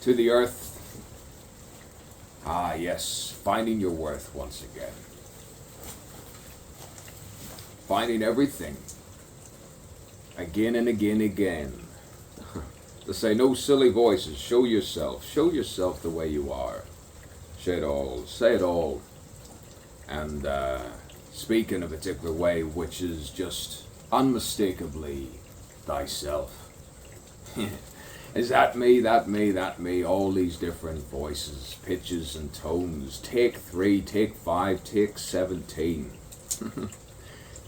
to the earth. Ah, yes, finding your worth once again. Finding everything. Again and again, again. To say, no silly voices, show yourself the way you are. Say it all, and speak in a particular way which is just unmistakably thyself. Is that me, all these different voices, pitches and tones. Take 3, take 5, take 17.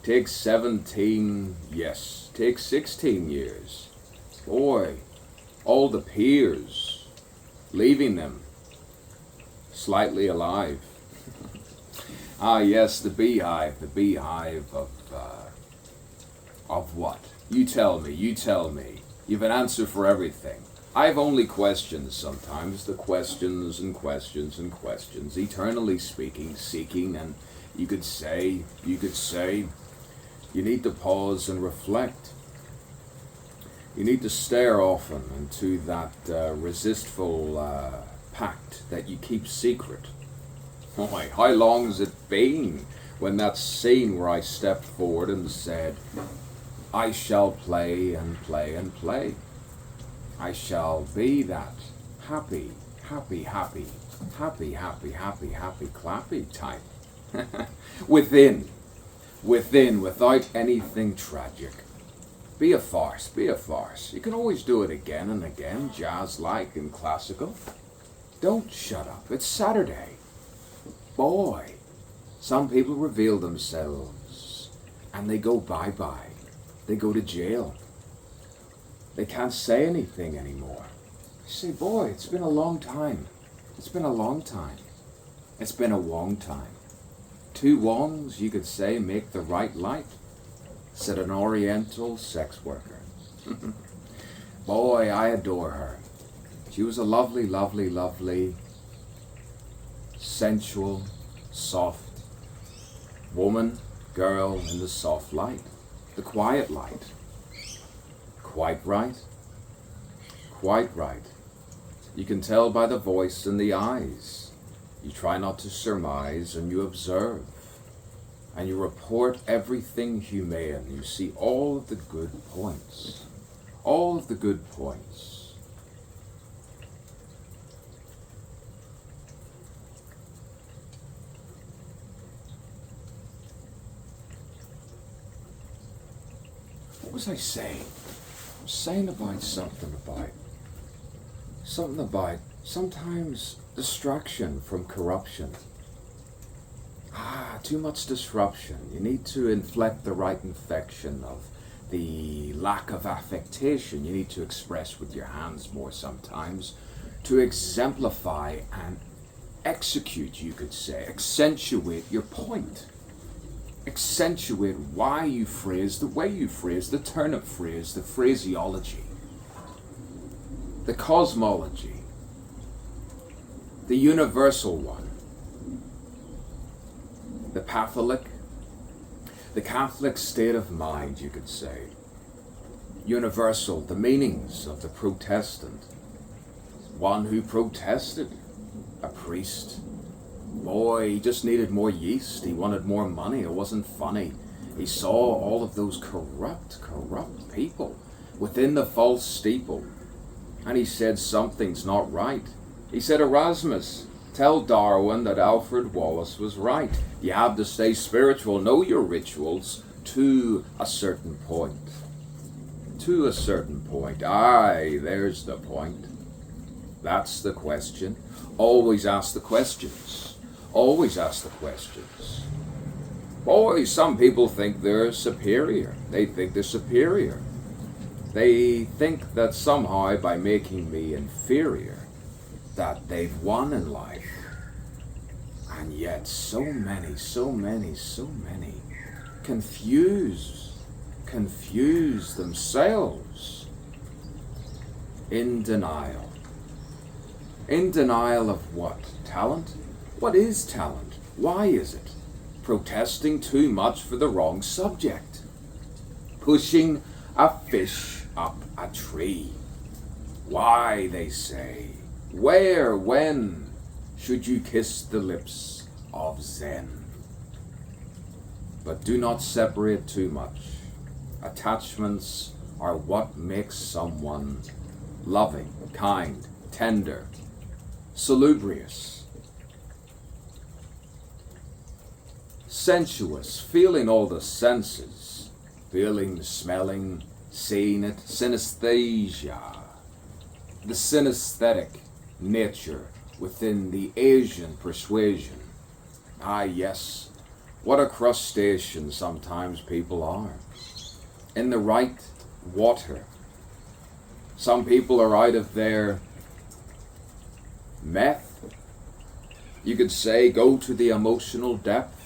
Take 17, yes, take 16 years. Boy, all the peers, leaving them slightly alive. Ah, yes, the beehive of what? You tell me. You've an answer for everything. I've only questions sometimes, the questions and questions and questions, eternally seeking, and you could say, you need to pause and reflect. You need to stare often into that resistful pact that you keep secret. Oh, how long's it been when that scene where I stepped forward and said, I shall play and play and play. I shall be that happy, clappy type. Within, without anything tragic. Be a farce. You can always do it again and again, jazz-like and classical. Don't shut up. It's Saturday. Boy, some people reveal themselves and they go bye-bye. They go to jail. They can't say anything anymore. You say, boy, it's been a long time. It's been a long time. 2 wrongs, you could say, make the right light, said an Oriental sex worker. Boy, I adore her. She was a lovely, sensual, soft woman, girl in the soft light, the quiet light. Quite right. You can tell by the voice and the eyes. You try not to surmise, and you observe. And you report everything humane. You see all of the good points. What was I saying? I was saying about something about sometimes distraction from corruption. Too much disruption. You need to inflect the right infection of the lack of affectation. You need to express with your hands more sometimes to exemplify and execute, you could say, accentuate your point. Accentuate why you phrase, the way you phrase, the turn of phrase, the phraseology, the cosmology, the universal one, the Catholic state of mind, you could say. Universal, the meanings of the Protestant. One who protested, a priest. Boy, he just needed more yeast. He wanted more money. It wasn't funny. He saw all of those corrupt people within the false steeple. And he said, something's not right. He said, Erasmus, tell Darwin that Alfred Wallace was right. You have to stay spiritual, know your rituals to a certain point. Aye, there's the point. That's the question. Always ask the questions. Boy, some people think they're superior. They think that somehow by making me inferior, that they've won in life. And yet so many confuse themselves in denial. In denial of what? Talent? What is talent? Why is it? Protesting too much for the wrong subject. Pushing a fish up a tree. Why, they say, Where, when should you kiss the lips of Zen? But do not separate too much. Attachments are what makes someone loving, kind, tender, salubrious, sensuous, feeling all the senses, feeling, smelling, seeing it, synesthesia, the synesthetic nature within the Asian persuasion. Ah, yes, what a crustacean sometimes people are. In the right water. Some people are out of their meth. You could say, go to the emotional depth,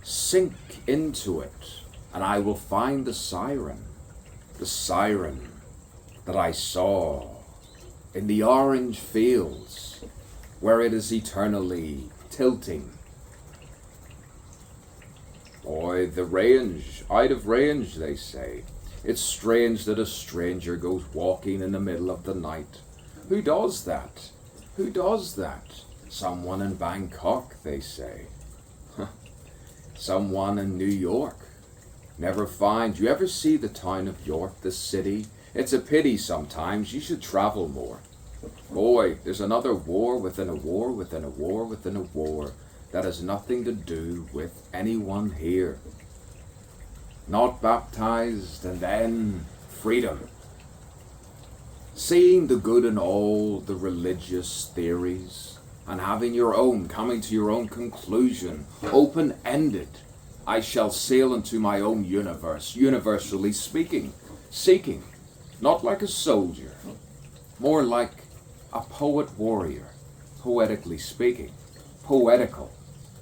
sink into it, and I will find the siren that I saw in the orange fields where it is eternally tilting. Boy, the range, out of range, they say. It's strange that a stranger goes walking in the middle of the night. Who does that? Who does that? Someone in Bangkok, they say. Someone in New York. Never find. You ever see the town of York, the city? It's a pity sometimes. You should travel more. Boy, there's another war within a war within a war within a war that has nothing to do with anyone here. Not baptized, and then freedom. Seeing the good in all the religious theories and having your own, coming to your own conclusion, open-ended. I shall sail into my own universe, universally speaking, seeking, not like a soldier, more like a poet-warrior, poetically speaking, poetical,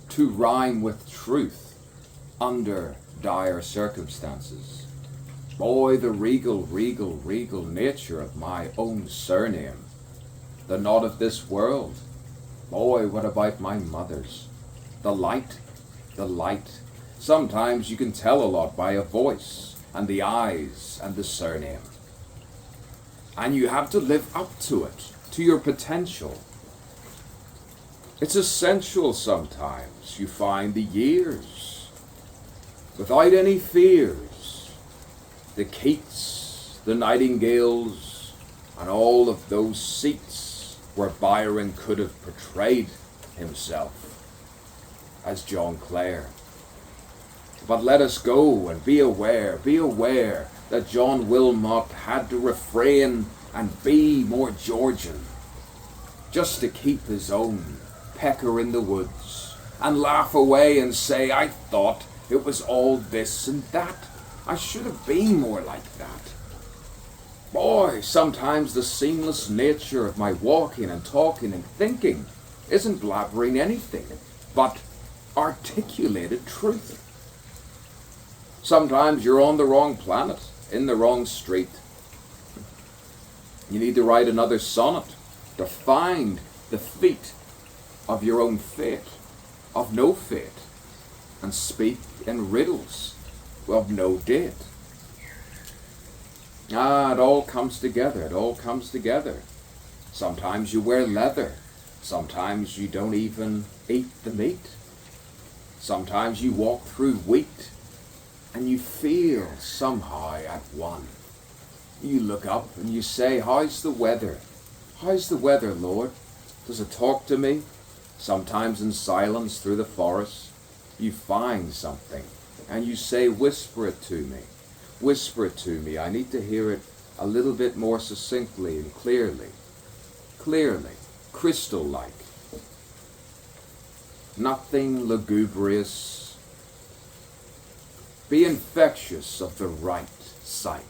to rhyme with truth under dire circumstances. Boy, the regal nature of my own surname, the not of this world. Boy, what about my mother's? The light. Sometimes you can tell a lot by a voice and the eyes and the surname. And you have to live up to it, to your potential. It's essential sometimes. You find the years without any fears. The Keats, the Nightingales, and all of those seats where Byron could have portrayed himself as John Clare. But let us go and be aware that John Wilmot had to refrain and be more Georgian, just to keep his own pecker in the woods, and laugh away and say, I thought it was all this and that. I should have been more like that. Boy, sometimes the seamless nature of my walking and talking and thinking isn't blabbering anything, but articulated truth. Sometimes you're on the wrong planet, in the wrong street. You need to write another sonnet to find the feet of your own fate, of no fate, and speak in riddles of no date. It all comes together, Sometimes you wear leather, sometimes you don't even eat the meat. Sometimes you walk through wheat, and you feel somehow at one. You look up and you say, how's the weather? How's the weather, Lord? Does it talk to me? Sometimes in silence through the forest, you find something and you say, whisper it to me. Whisper it to me. I need to hear it a little bit more succinctly and clearly, crystal-like. Nothing lugubrious. Be infectious of the right sight.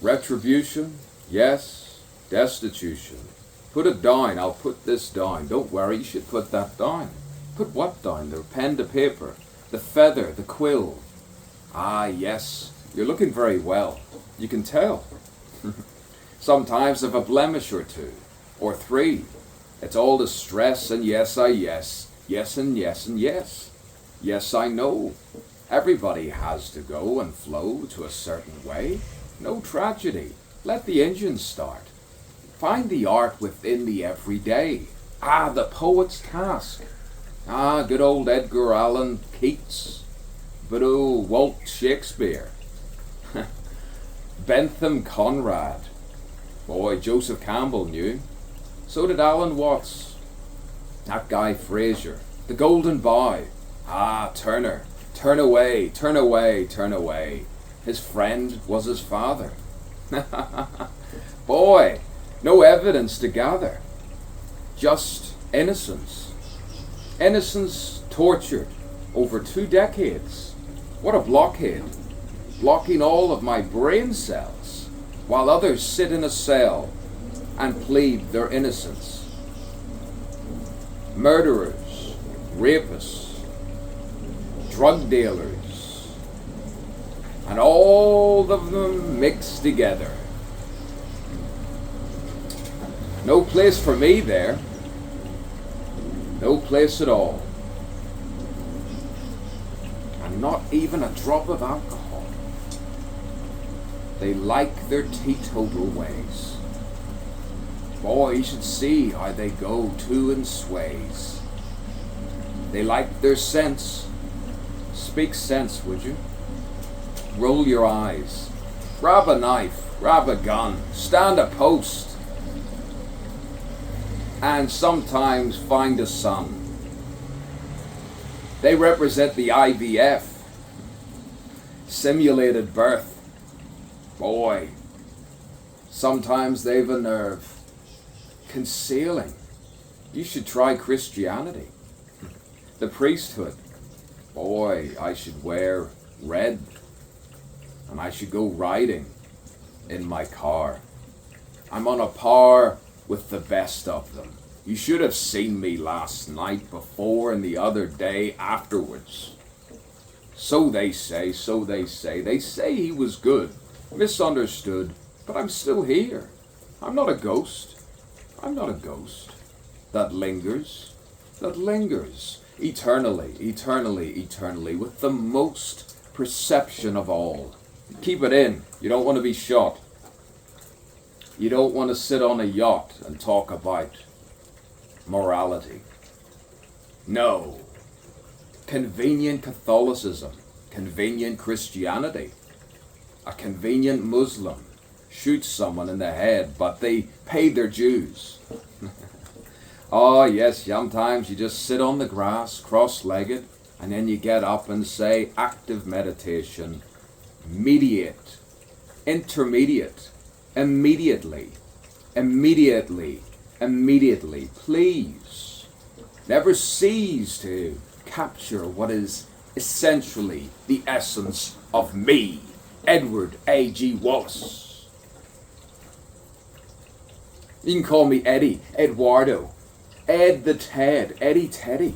Retribution, yes. Destitution. Put it down. I'll put this down. Don't worry, you should put that down. Put what down? The pen to paper, the feather, the quill. Ah, yes. You're looking very well. You can tell. Sometimes of a blemish or two, or three. It's all the stress and yes, I yes. Yes and yes and yes. Yes, I know. Everybody has to go and flow to a certain way. No tragedy. Let the engine start. Find the art within the everyday. The poet's task. Good old Edgar Allan Keats. But Walt Shakespeare. Bentham Conrad. Boy, Joseph Campbell knew. So did Alan Watts. That guy Fraser. The Golden Boy. Turner. Turn away, turn away, turn away. His friend was his father. Boy, no evidence to gather. Just innocence. Innocence tortured over 2 decades. What a blockade. Blocking all of my brain cells, while others sit in a cell and plead their innocence. Murderers, rapists, drug dealers, and all of them mixed together. No place for me there. No place at all. And not even a drop of alcohol. They like their teetotal ways. Boy, you should see how they go to and sways. They like their sense. Speak sense, would you? Roll your eyes. Grab a knife. Grab a gun. Stand a post. And sometimes find a son. They represent the IVF. Simulated birth. Boy, sometimes they've a nerve. Concealing. You should try Christianity. The priesthood. Boy, I should wear red. And I should go riding in my car. I'm on a par with the best of them. You should have seen me last night before and the other day afterwards. So they say, so they say. They say he was good. Misunderstood, but I'm still here. I'm not a ghost. I'm not a ghost that lingers, eternally, eternally, eternally, with the most perception of all. Keep it in. You don't want to be shot. You don't want to sit on a yacht and talk about morality. No. Convenient Catholicism, convenient Christianity. A convenient Muslim shoots someone in the head, but they paid their dues. Oh yes, sometimes you just sit on the grass, cross-legged, and then you get up and say, active meditation, mediate, intermediate, immediately, immediately, immediately, please. Never cease to capture what is essentially the essence of me. Edward A.G. Wallace. You can call me Eddie, Eduardo, Ed the Ted, Eddie Teddy.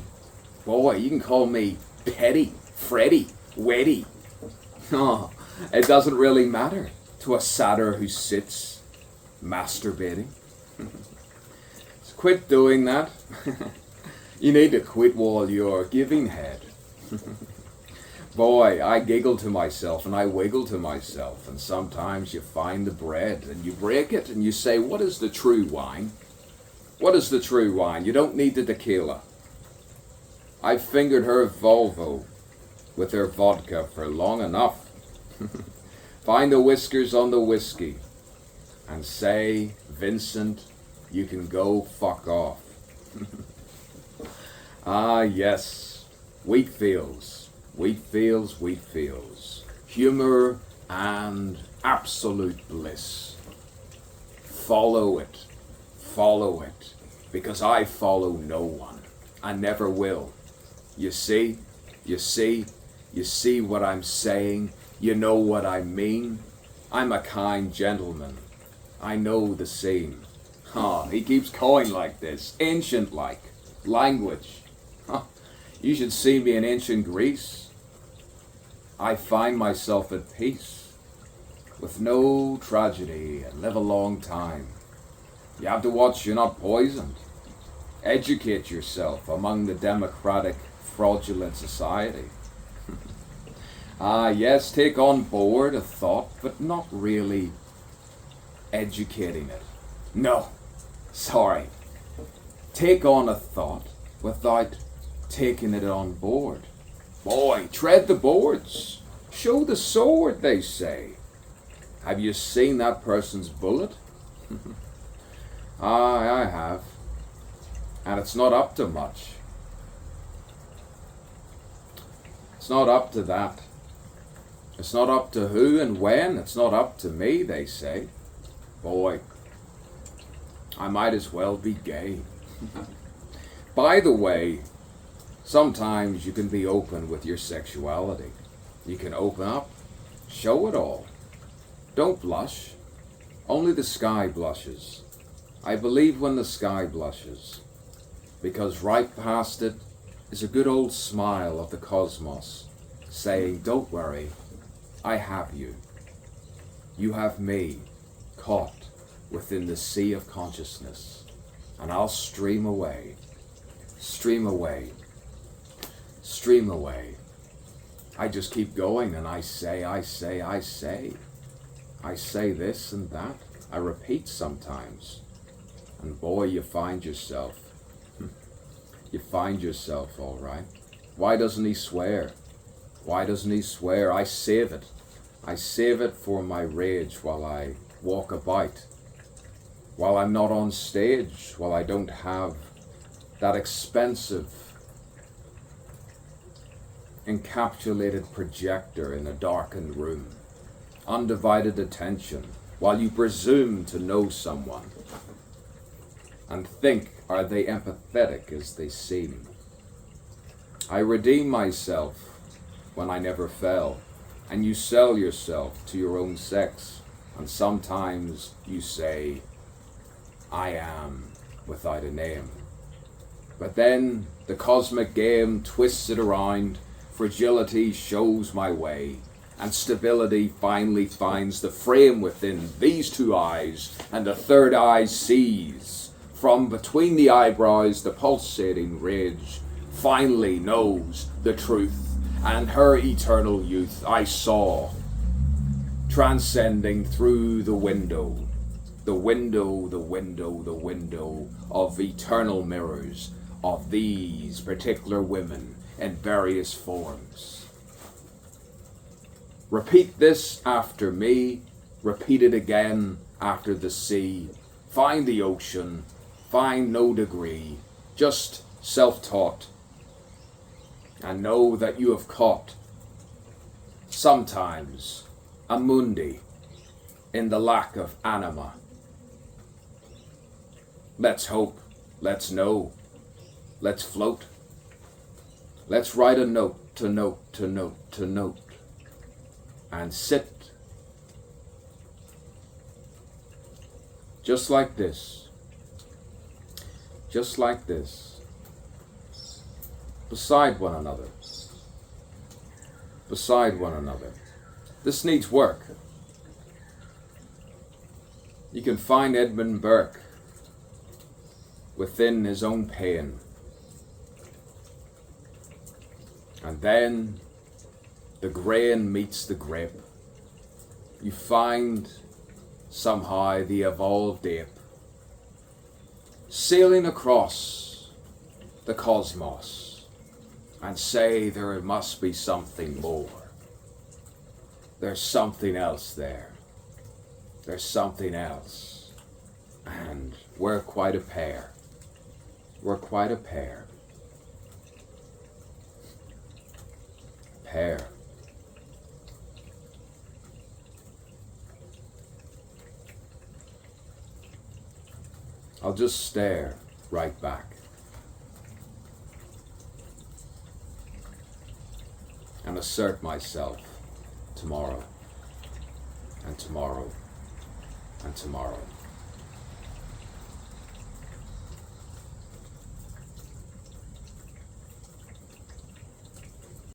Boy, you can call me Petty, Freddy, Weddy. Oh, it doesn't really matter to a satyr who sits masturbating. So quit doing that. You need to quit while you're giving head. Boy, I giggle to myself and I wiggle to myself, and sometimes you find the bread and you break it and you say, what is the true wine? What is the true wine? You don't need the tequila. I fingered her Volvo with her vodka for long enough. Find the whiskers on the whiskey and say, Vincent, you can go fuck off. Yes, wheat fields. Wheat fields, wheat fields. Humor and absolute bliss. Follow it. Follow it. Because I follow no one. I never will. You see? You see? You see what I'm saying? You know what I mean? I'm a kind gentleman. I know the scene. He keeps going like this. Ancient like. Language. You should see me in ancient Greece. I find myself at peace, with no tragedy, and live a long time. You have to watch you're not poisoned. Educate yourself among the democratic, fraudulent society. Ah, yes, take on board a thought, but not really educating it. No, sorry. Take on a thought without taking it on board. Boy, tread the boards. Show the sword, they say. Have you seen that person's bullet? I have. And it's not up to much. It's not up to that. It's not up to who and when. It's not up to me, they say. Boy, I might as well be gay. By the way, sometimes you can be open with your sexuality. You can open up, show it all. Don't blush. Only the sky blushes. I believe when the sky blushes, because right past it is a good old smile of the cosmos, saying, don't worry, I have you. You have me, caught within the sea of consciousness, and I'll stream away, stream away, stream away. I just keep going, and I say this and that. I repeat sometimes. And boy, you find yourself. You find yourself, all right. Why doesn't he swear? Why doesn't he swear? I save it. I save it for my rage while I walk about. While I'm not on stage. While I don't have that expensive encapsulated projector in a darkened room. Undivided attention. While you presume to know someone. And think, are they empathetic as they seem? I redeem myself when I never fell, and you sell yourself to your own sex, and sometimes you say, I am, without a name. But then the cosmic game twists it around, fragility shows my way, and stability finally finds the frame within these two eyes, and the third eye sees. From between the eyebrows, the pulsating ridge finally knows the truth, and her eternal youth I saw, transcending through the window of eternal mirrors of these particular women in various forms. Repeat this after me, repeat it again after the sea, find the ocean, find no degree, just self-taught, and know that you have caught sometimes a mundi in the lack of anima. Let's hope, let's know, let's float, let's write a note to note to note to note, and sit just like this, beside one another, This needs work. You can find Edmund Burke within his own pain. And then the grain meets the grape. You find somehow the evolved ape sailing across the cosmos and say there must be something more. There's something else there. There's something else. And we're quite a pair. We're quite a pair. Pair. I'll just stare right back. And assert myself tomorrow, and tomorrow, and tomorrow.